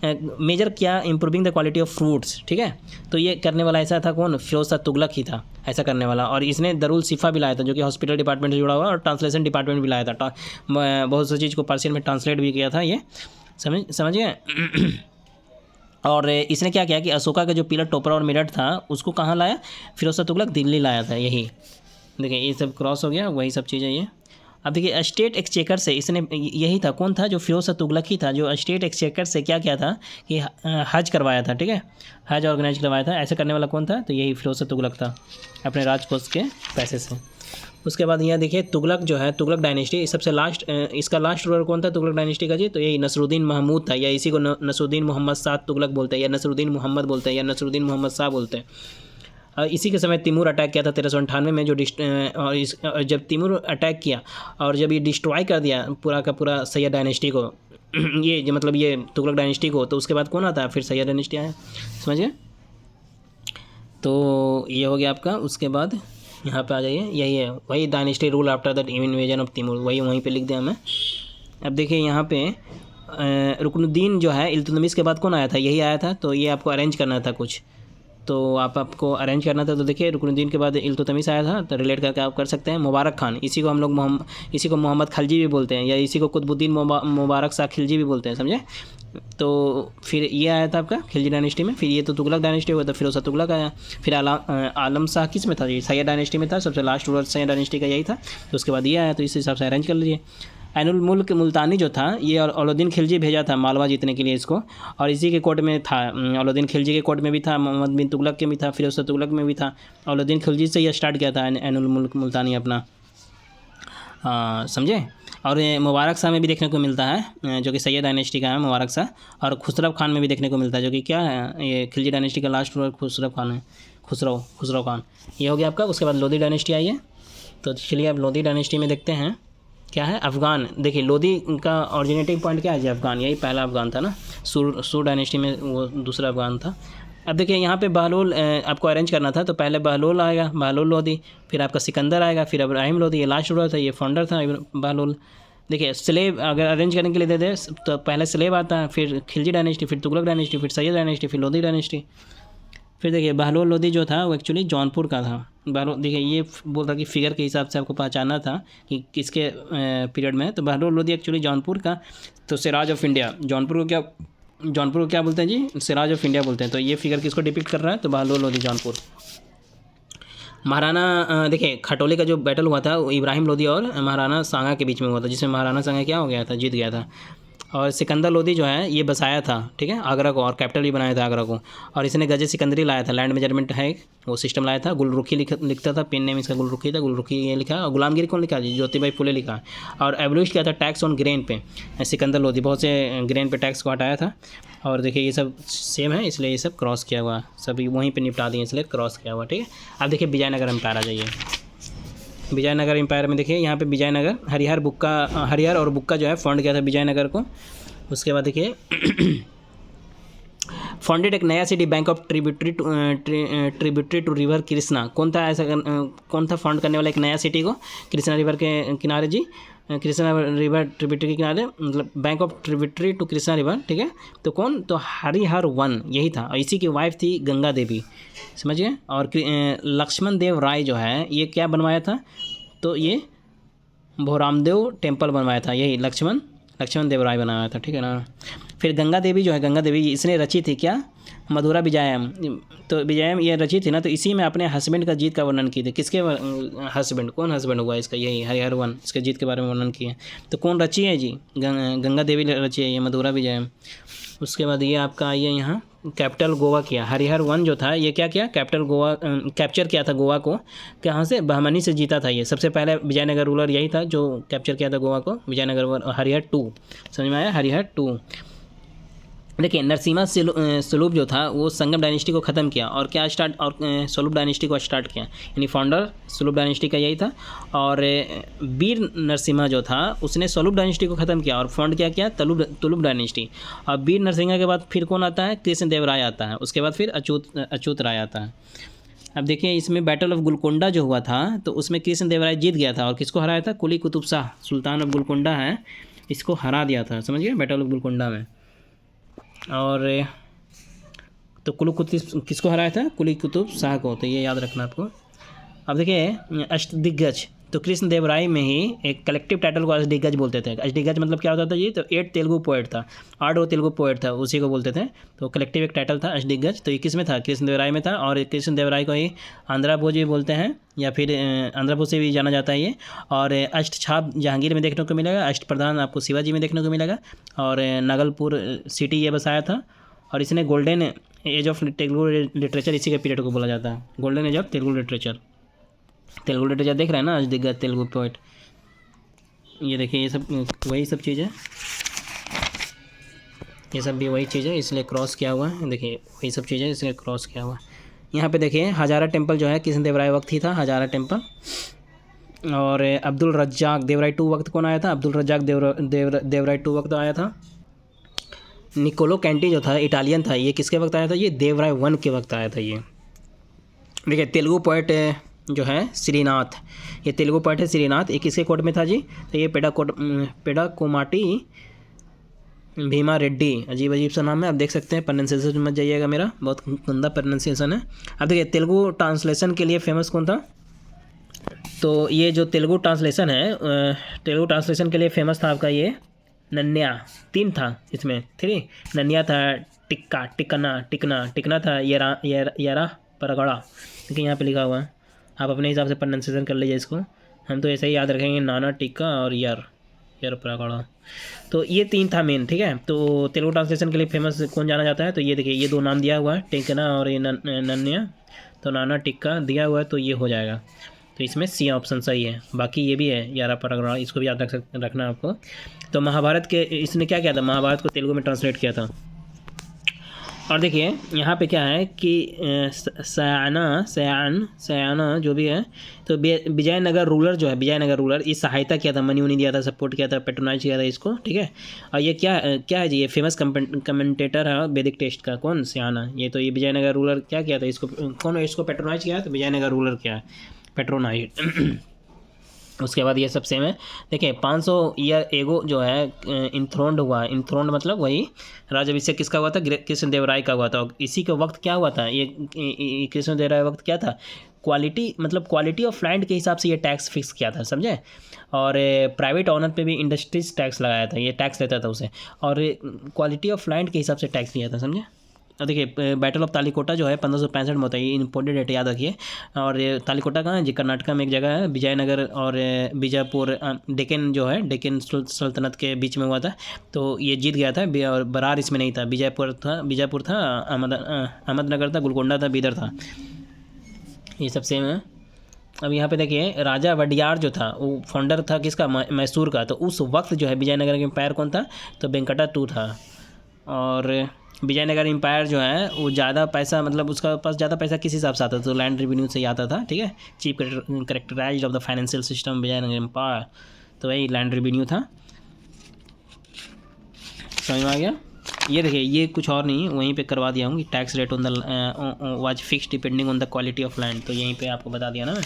मेजर क्या, improving the quality of fruits, ठीक है। तो ये करने वाला ऐसा था कौन, फिरोज शाह तुगलक ही था ऐसा करने वाला। और इसने दरुल सिफा भी लाया था जो कि हॉस्पिटल डिपार्टमेंट से जुड़ा हुआ, और ट्रांसलेशन डिपार्टमेंट भी लाया था, बहुत सी चीज़ को पर्शियन में ट्रांसलेट भी किया था, ये समझिए। और इसने क्या किया कि अशोका का जो पिलर टोपरा और मेरठ था उसको कहाँ लाया, फिरोज शाह तुगलक दिल्ली लाया था, यही देखिए ये सब क्रॉस हो गया, वही सब चीज़ें ये। अब देखिए स्टेट एक्सचेकर से इसने, यही था कौन था, जो फिरोज शाह तुगलक ही था जो स्टेट एक्सचेकर से क्या किया था कि हज करवाया था, ठीक है, हज ऑर्गेनाइज करवाया था। ऐसे करने वाला कौन था, तो यही फिरोज शाह तुगलक था अपने राजकोष के पैसे से। उसके बाद यहाँ देखिए तुगलक जो है, तुगलक डायनेस्टी सबसे लास्ट, इसका लास्ट रूलर कौन था तुगलक डायनेस्टी का जी, तो यही नसरुद्दीन महमूद था, या इसी को नसरुद्दीन मोहम्मद शाह तुगलक बोलते हैं, या नसरुद्दीन मोहम्मद बोलते हैं, या नसरुद्दीन मोहम्मद शाह बोलते हैं। इसी के समय तिमूर अटैक किया था 1398 में, जो और जब तिमूर अटैक किया और जब ये डिस्ट्रॉय कर दिया पूरा का पूरा सैयद डायनेस्टी को ये जो मतलब ये तुगलक डायनेस्टी को, तो उसके बाद कौन आता है, फिर सैयद डायनेस्टी आया, समझिए। तो ये हो गया आपका। उसके बाद यहाँ पे आ जाइए, यही है वही dynasty rule after the invasion of Timur, वहीं पे लिख दिया मैं। अब देखिए यहाँ पे रुकनुद्दीन जो है इल्तुतमिश के बाद कौन आया था, यही आया था। तो ये आपको अरेंज करना था कुछ, तो आपको अरेंज करना था। तो देखिए रुकनुद्दीन के बाद इल्तुतमिश आया था, तो रिलेट करके आप कर सकते हैं। मुबारक खान, इसी को हम लोग इसी को मोहम्मद खिलजी भी बोलते हैं, या इसी को कुतुबुद्दीन मुबारक शाह खिलजी भी बोलते हैं, समझे। तो फिर ये आया था आपका खिलजी डायनेस्टी में। फिर ये तो तुगलक डायनेस्टी हुआ था, फिरोज शाह तुगलक आया। फिर आलम शाह किस में था, ये सैयद डायनेस्टी में था, सबसे लास्ट रूलर सैयद डायनेस्टी का यही था। तो उसके बाद ये आया, तो इस हिसाब से अरेंज कर लीजिए। ऐनुल मुल्क मुल्तानी जो था ये अलाउद्दीन खिलजी भेजा था मालवा जीतने के लिए इसको, और इसी के कोर्ट में था, अलाउद्दीन खिलजी के कोर्ट में भी था, मोहम्मद बिन तुगलक के भी था, फिरोज शाह तुगलक में भी था। अलाउद्दीन खिलजी से ये स्टार्ट किया था ऐनुल मुल्क मुल्तानी अपना, समझे। और मुबारक शाह में भी देखने को मिलता है जो कि सैयद डायनेस्टी का है मुबारक शाह, और खुसरव खान में भी देखने को मिलता है जो कि क्या है, ये खिलजी डायनेस्टी का लास्ट रूलर खुसरव खान है, खुसरव खान। ये हो गया आपका। उसके बाद लोधी डायनेस्टी आई है, तो चलिए अब लोधी डायनेस्टी में देखते हैं क्या है। अफ़गान, देखिए लोधी का ऑरिजिनेटिंग पॉइंट क्या है जी, अफ़गान, यही पहला अफ़गान था ना, सूर डायनेस्टी में वो दूसरा अफ़गान था। अब देखिए यहाँ पे बहलोल आपको अरेंज करना था, तो पहले बहलोल आएगा, बहलोल लोधी, फिर आपका सिकंदर आएगा, फिर इब्राहिम लोधी, ये लास्ट रूलर था, ये फाउंडर था बहलोल। देखिए स्लेब अगर अरेंज करने के लिए दे दे तो पहले स्लेब आता है, फिर खिलजी डायनेस्टी, फिर तुगलक डायनेस्टी, फिर सैयद डायनेस्टी, फिर लोधी डायनेस्टी। फिर देखिए बहलोल लोधी जो था वो एक्चुअली जौनपुर का था। बहलोल देखिए ये बोल रहा कि फिगर के हिसाब से आपको पहचानना था कि किसके पीरियड में है, तो बहलोल लोधी एक्चुअली जौनपुर का। तो सिराज ऑफ इंडिया, जौनपुर को क्या बोलते हैं जी, सिराज ऑफ इंडिया बोलते हैं। तो ये फिगर किसको डिपिक्ट कर रहा है, तो बहलोल लोधी जौनपुर। महाराणा देखिए खटोले का जो बैटल हुआ था वो इब्राहिम लोधी और महाराणा सांगा के बीच में हुआ था, जिसमें महाराणा सांगा क्या हो गया था, जीत गया था। और सिकंदर लोधी जो है ये बसाया था, ठीक है, आगरा को, और कैपिटल भी बनाया था आगरा को। और इसने गजे सिकंदरी लाया था, लैंड मेजरमेंट है एक, वो सिस्टम लाया था। गुलरुखी लिखता था, पेन नेम इसका गुलरुखी था, गुलरुखी ये लिखा। और गुलामगिरी कौन लिखा जी, ज्योतिबाई फुले लिखा। और एबलिश किया था टैक्स ऑन ग्रेन पे, सिकंदर लोधी बहुत से ग्रेन पे टैक्स को हटाया था। और देखिए ये सब सेम है, इसलिए ये सब क्रॉस किया हुआ, सभी वहीं पे निपटा दिए, इसलिए क्रॉस किया हुआ, ठीक है। अब देखिए विजयनगर एम्पायर आ जाइए। विजयनगर एम्पायर में देखिए यहाँ पे विजयनगर, हरिहर और बुक्का जो है फाउंड किया था विजयनगर को। उसके बाद देखिए फाउंडेड एक नया city, bank of tributary to river Krishna. कौन था ऐसा, कौन था फाउंड करने वाला एक नया सिटी को कृष्णा रिवर के किनारे जी, कृष्णा रिवर ट्रिब्यूटरी के किनारे, मतलब bank of tributary to Krishna river, ठीक है। तो कौन, तो हरिहर वन यही था, और इसी की वाइफ थी गंगा देवी, समझ गए। और लक्ष्मण देव राय जो है ये क्या बनवाया था, तो ये भोरामदेव टेम्पल बनवाया था, यही लक्ष्मण देव राय बनाया था, ठीक है ना। फिर गंगा देवी जो है, गंगा देवी इसने रची थी क्या, मधुरा विजयम। तो विजयम ये रची थी ना, तो इसी में अपने हस्बैंड का जीत का वर्णन की थी। किसके हस्बैंड, कौन हस्बैंड हुआ इसका, यही हरिहर वन, इसके जीत के बारे में वर्णन किया। तो कौन रची है जी, गंगा देवी रची है ये मधुरा विजयम। उसके बाद ये आपका आइए यहाँ कैपिटल गोवा किया, हरिहर वन जो था ये क्या किया, कैपिटल गोवा कैप्चर किया था गोवा को, कहाँ से, बहमनी से जीता था ये। सबसे पहले विजयनगर रूलर यही था जो कैप्चर किया था गोवा को, विजयनगर। हरिहर 2 समझ में आया, हरिहर 2। देखिए नरसिम्हा सलूब जो था वो संगम डायनेस्टी को ख़त्म किया, और क्या स्टार्ट, और सलूब डायनेस्टी को स्टार्ट किया, यानी फाउंडर सलूब डायनेस्टी का यही था। और वीर नरसिम्हा जो था उसने सलूब डायनेस्टी को ख़त्म किया और फाउंड क्या किया, तुलुब डायनेस्टी। और वीर नरसिम्हा के बाद फिर कौन आता है, कृष्ण देव राय आता है। उसके बाद फिर अच्युत राय आता है। अब देखिए इसमें बैटल ऑफ गोलकोंडा जो हुआ था, तो उसमें कृष्ण देव राय जीत गया था, और किसको हराया था, कुली कुतुब शाह, सुल्तान ऑफ गोलकोंडा है, इसको हरा दिया था, समझ गए, बैटल ऑफ गोलकोंडा में। और तो कुली कुतुब किसको हराया था, कुली कुतुब शाह को, तो ये याद रखना आपको। अब देखिए अष्टदिग्गज, तो कृष्ण देव राय में ही एक कलेक्टिव टाइटल को अष्टदिग्गज बोलते थे। अष्टदिग्गज मतलब क्या होता था जी, तो 8 तेलुगु पोएट था, 8 वो तेलुगु पोएट था, उसी को बोलते थे। तो कलेक्टिव एक टाइटल था अष्टदिग्गज। तो ये किस में था, कृष्ण देव राय में था। और कृष्ण देव राय को ही आंध्रा भोज भी बोलते हैं, या फिर आंध्रा भोज से भी जाना जाता है ये। और अष्टछाप जहांगीर में देखने को मिलेगा, अष्ट प्रधान आपको शिवाजी में देखने को मिलेगा। और नागलपुर सिटी ये बसाया था। और इसने golden age of Telugu literature, इसी के पीरियड को बोला जाता है, golden age of Telugu literature. Telugu literature देख रहे हैं ना, अष्टदिग्गज तेलुगु पोएट, ये देखिए ये सब वही सब चीज़ है, ये सब भी वही चीज़ है, इसलिए क्रॉस किया हुआ है। देखिए वही सब चीज़ है, इसलिए क्रॉस किया हुआ है। यहाँ पे देखिए हजारा टेम्पल जो है कृष्ण देव राय वक्त ही था, हजारा टेम्पल। और अब्दुल रज्जाक देवराय 2 वक्त कौन आया था, अब्दुल रज्जाक देवराय 2 वक्त आया था। निकोलो कैंटी जो था इटालियन था, ये किसके वक्त आया था, ये देवराय 1 के वक्त आया था ये। देखिए तेलुगु पोएट जो है श्रीनाथ, ये तेलुगु पोएट है श्रीनाथ, ये किसके कोट में था जी, तो ये पेडाकोमाटी भीमा रेड्डी, अजीब सा नाम है, आप देख सकते हैं, प्रोनाउंसिएशन मत जाइएगा मेरा, बहुत गंदा प्रोनाउंसिएशन है। अब देखिए तेलुगु ट्रांसलेशन के लिए फेमस कौन था, तो ये जो तेलुगु ट्रांसलेशन है, तेलुगु ट्रांसलेशन के लिए फेमस था आपका ये नन्या, 3 था इसमें, 3 नन्या था, टिकना था, यारा परगड़ा, देखिए यहाँ पे लिखा हुआ है, आप अपने हिसाब से प्रोनाउंसिएशन कर लीजिए इसको, हम तो ऐसे ही याद रखेंगे, नाना टिक्का और यार परगड़ा। तो ये 3 था मेन, ठीक है। तो तेलुगु ट्रांसलेशन के लिए फेमस कौन जाना जाता है, तो ये देखिए ये 2 नाम दिया हुआ है, टिकना और ये नन्या, तो नाना टिक्का दिया हुआ है, तो ये हो जाएगा। तो इसमें सी ऑप्शन सही है, बाकी ये भी है यारा परगड़ा, इसको भी याद रखना आपको। तो महाभारत के इसने क्या किया था, महाभारत को तेलुगु में ट्रांसलेट किया था। और देखिए यहाँ पे क्या है कि सयाना जो भी है, तो विजयनगर रूलर जो है, विजयनगर रूलर ये सहायता किया था, मनी उनी दिया था, सपोर्ट किया था, पेट्रोनाइज किया था इसको, ठीक है। और ये क्या है जी, ये फेमस कमेंटेटर है वैदिक टेस्ट का, कौन सयाना, ये तो ये विजयनगर रूलर क्या किया था, इसको कौन इसको पेट्रोनाइज किया, तो विजयनगर रूलर क्या है, पेट्रोनाइज। उसके बाद ये सब सेम है। देखिए 500 ईयर एगो जो है इंथ्रोन्ड हुआ है, इंथ्रोन्ड मतलब वही राज्याभिषेक किसका हुआ था, कृष्णदेवराय का हुआ था। और इसी के वक्त क्या हुआ था, ये कृष्णदेवराय वक्त क्या था, क्वालिटी मतलब क्वालिटी ऑफ लैंड के हिसाब से ये टैक्स फिक्स किया था, समझे। और प्राइवेट ऑनर पे भी इंडस्ट्रीज टैक्स लगाया था, ये टैक्स लेता था उसे, और क्वालिटी ऑफ लैंड के हिसाब से टैक्स लिया था, समझे। और देखिए बैटल ऑफ तालीकोटा जो है 1565 में होता है, ये इंपॉर्टेंट डेट याद रखिए। और ये तालीकोटा कहाँ है जी, कर्नाटका में एक जगह है, विजयनगर और बीजापुर डेक्कन जो है, डेक्कन सल्तनत के बीच में हुआ था। तो ये जीत गया था, और बरार इसमें नहीं था, बीजापुर था, अहमदनगर था, गोलकोंडा था, बीदर था, ये सब सेम है। अब यहाँ पे देखिए राजा वडियार जो था वो फाउंडर था किसका, मैसूर का। तो उस वक्त जो है विजयनगर के एम्पायर कौन था, तो वेंकटा टू था। और विजयनगर एम्पायर जो है वो ज़्यादा पैसा, मतलब उसका पास ज़्यादा पैसा किस हिसाब से आता था, तो लैंड रेवेन्यू से ही आता था, ठीक है। Chief characterise of the financial system Vijayanagara empire, तो वही लैंड रेवेन्यू था, समझ में आ गया। ये देखिए ये कुछ और नहीं, वहीं पे करवा दिया हूँ कि tax rate on the was fix depending on the quality of land, तो यहीं पे आपको बता दिया ना मैं।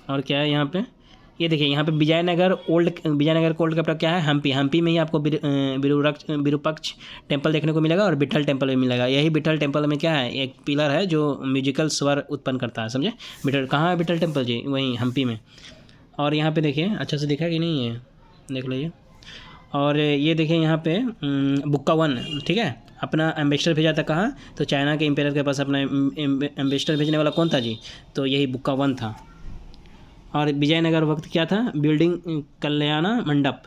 और क्या है यहाँ पे, ये देखिए यहाँ पे विजयनगर का ओल्ड कैपिटल क्या है, हम्पी में ही आपको विरूपक्ष टेम्पल देखने को मिलेगा, और बिट्ठल टेम्पल भी मिलेगा। यही बिट्ठल टेम्पल में क्या है, एक पिलर है जो म्यूजिकल स्वर उत्पन्न करता है, समझे। बिट्ठल कहाँ है, बिट्ठल टेम्पल जी, वहीं हम्पी में। और यहाँ पे देखिए अच्छा से दिखा कि नहीं है, देख लीजिए। और ये देखिए यहाँ पे बुक्का वन, ठीक है, अपना एम्बेसडर भेजा था कहाँ, तो चाइना के एम्पायर के पास अपना एम्बेसडर भेजने वाला कौन था जी, तो यही बुक्का वन था। और विजयनगर वक्त क्या था, बिल्डिंग कल्याण मंडप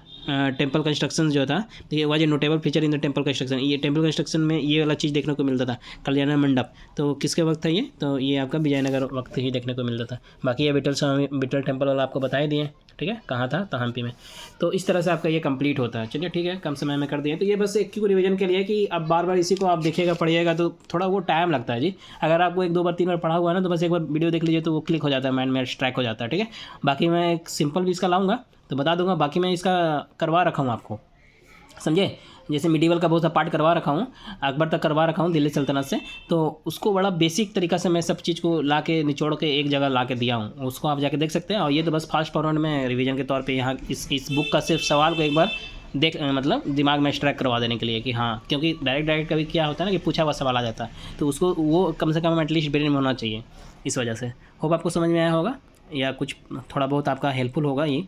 टेम्पल कंस्ट्रक्शन जो था, देखिए was a notable feature in the temple construction. ये टेम्पल कंस्ट्रक्शन में ये वाला चीज़ देखने को मिलता था, कल्याण मंडप, तो किसके वक्त था ये, तो ये आपका विजयनगर वक्त ही देखने को मिलता था। बाकी ये बिट्ठल टेम्पल वाला आपको बता ही दिए, ठीक है, कहाँ था, तो हम्पी में। तो इस तरह से आपका ये कंप्लीट होता है। चलिए ठीक है, कम समय में कर दिए। तो ये बस एक क्यों रिवीजन के लिए कि अब बार बार इसी को आप देखिएगा पढ़िएगा तो थोड़ा वो टाइम लगता है जी। अगर आपको 1 2 बार 3 बार पढ़ा हुआ है ना, तो बस एक बार वीडियो देख लीजिए तो वो क्लिक हो जाता है, माइंड में स्ट्राइक हो जाता है, ठीक है। बाकी मैं एक सिंपल भी इसका लाऊंगा तो बता दूंगा, बाकी मैं इसका करवा रखा हूँ आपको, समझे। जैसे मिडीवल का बहुत सा पार्ट करवा रखा हूँ, अकबर तक करवा रखा हूँ दिल्ली सल्तनत से, तो उसको बड़ा बेसिक तरीका से मैं सब चीज़ को ला के निचोड़ के एक जगह ला के दिया हूँ, उसको आप जाके देख सकते हैं। और ये तो बस फास्ट फॉरवर्ड में रिवीजन के तौर पे यहाँ इस बुक का सिर्फ सवाल को एक बार मतलब दिमाग में स्ट्राइक करवा देने के लिए कि हाँ, क्योंकि डायरेक्ट कभी क्या होता है ना कि पूछा हुआ सवाल आ जाता है, तो उसको वो कम से कम एटलीस्ट ब्रेन में होना चाहिए। इस वजह से होप आपको समझ में आया होगा, या कुछ थोड़ा बहुत आपका हेल्पफुल होगा ये।